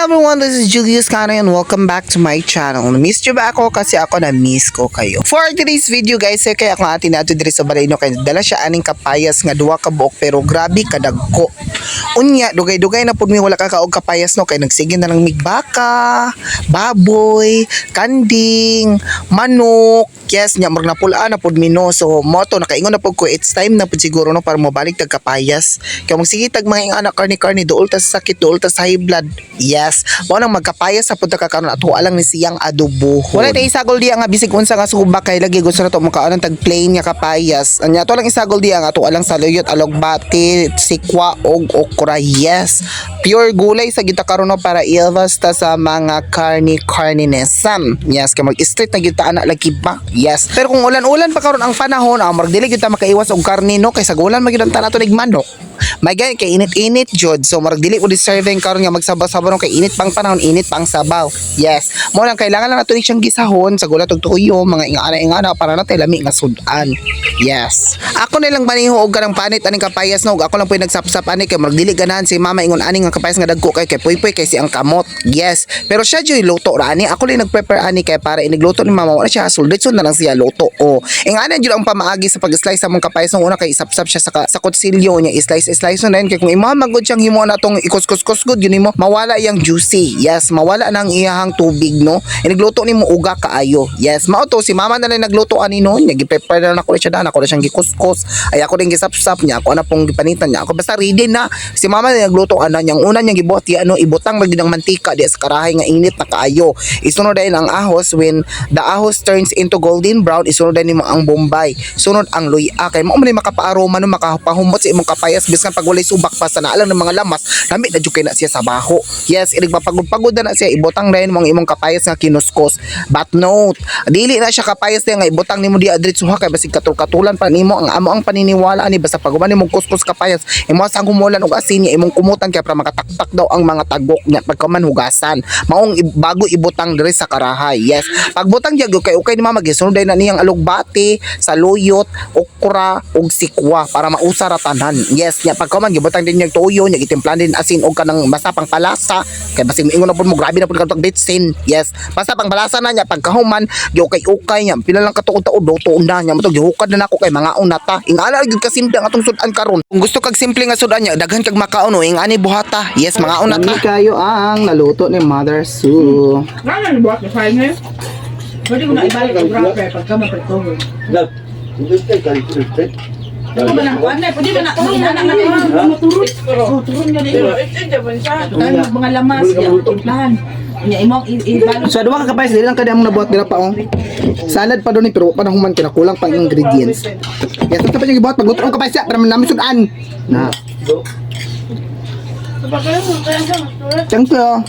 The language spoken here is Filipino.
everyone, this is Ginisang and welcome back to my channel. Miss nyo ba ako? Kasi ako na-miss ko kayo. For today's video guys, kaya ako atin nato diri sa balay no kay dala siya aning kapayas nga duha ka buok pero grabe kadagko. Unya dugay-dugay na pud mi wala ka kaog kapayas no kay nagsige na lang migbaka, baboy, kanding, manok. Yes, nya marag napulaan na pud mi no. So moto nakaingon na pud ko it's time na pud siguro no para mobalik tag kapayas. Kay magsige tag mga anak karni-karni duol ta sa sakit duol ta sa high blood. Yes, mo nang magkapayas sa punta ka karon ato alang ni siyang adobo. Wala tay isagol diya nga bisig unsa nga suba kay lagi gusto na to makaon tag plain nga kapayas. Anya to lang isagol diya nga ato alang saluyot, alogbati, sikwa og okra. Yes, pure gulay sa kita karon no para ilvas ta sa mga karni-karninesam. Yes, kay mag-street na gyud ta ana lagi ba. Yes, pero kung ulan-ulan pa karon ang panahon, marag dili gyud ta makaiwas og karni no kay sa ulan magyud ta nato nig manok. May ganyan kay init-init jud. So marag dili ko deserving karon nga magsabaw-sabaw no kay init pang panahon, init pang sabaw. Yes, mo lang kailangan lang nato ni siyang gisahon sa gulat og tuyo, mga ingana-ingana para natay lami nga sudan. Yes, ako na lang maniho og kanang panit aning kapayas no, ako lang poy nagsapsap ani kay marag dili ganahan si mama ingon ani nga kapayas nga dagko kay puy-puy kay si ang kamot. Yes, pero siya joy luto ra ani, ako lang nag-prepare ani kay para inigluto ni mama wala siya suldit na lang siya luto. Ingana jud ang pamaagi sa pag-slice sa mong kapayas no, una kay isapsap siya sa kutsilyo niya, slice na yun kay kung imamagod siyang himo na tong ikus-kus good yun mo mawala yang juicy. Yes, mawala nang iyahang tubig no. Inigluto nimo uga kaayo. Yes, mao to si mama na lang nagluto ani no, nya gi-prepare na ako siya dana, ako na siyang gikuskus. Ay ako din gisapsap niya, ako na pong gipanitan niya. Ako basta ready na. Si mama na nagluto ana yang una niyang gibuhat ano ibutang magid ng mantika di sa karahay nga init na kaayo. Isunod din ang ahos, when the ahos turns into golden brown, isunod din nimo ang bombay. Sunod ang luya kay mao man makapaaroma no, makapahumot sa imong kapayas biskan pag walay subak pa sa naalang ng mga lamas lami na jud kay na siya sa baho. Yes, irigpapagod na siya ibutang na mong imong kapayas nga kinuskos. But note, dili na siya kapayas nga ibutang nimo di adretsuha kay basig katul-katulan pa nimo ang amo ang paniniwala ani basta pag nimo kuskus kapayas imo sang humulan og asin niya imong kumutan kay para makataktak daw ang mga tagok niya pagkaman hugasan maong bago ibutang diri sa karahay. Yes, pagbutang jud kay okay ni mama gisunod na niyang alugbati, saluyot, okra ug sikwa para mausar tanan. Yes, nya pagkaman gibutang din yung toyo nya gitimplan din asin og kanang masapang palasa kay basig ingon na pud mo grabe na pud kadtong bitsin. Yes, basta pang palasa na nya pagkahuman giukay-ukay nya pila lang katuod-tuod luto na nya matog gihukad na nako kay mga unata. Ingala gyud ka simple ang atong sudan karon. Kung gusto kag simple nga sudan nya daghan kag makaon ingani buhata. Yes, mga unata. Ani kayo ang naluto ni Mother Sue. Ano buhat ni fry ngayon? Pwede ko na ibalik ang wrapper pagka mapagtawag. Pwede ba na? Pwede ba na? Maturot. Turun nga din. Mga lamas, timplahan. So duha ka kapayas dili lang kada among nabuhat dira pa salad pa doon ni pero pa human kinakulang pang ingredients. Yes, tapos yung gibuhat pagluto ang kapayas para namin sudan. Na. Thank you.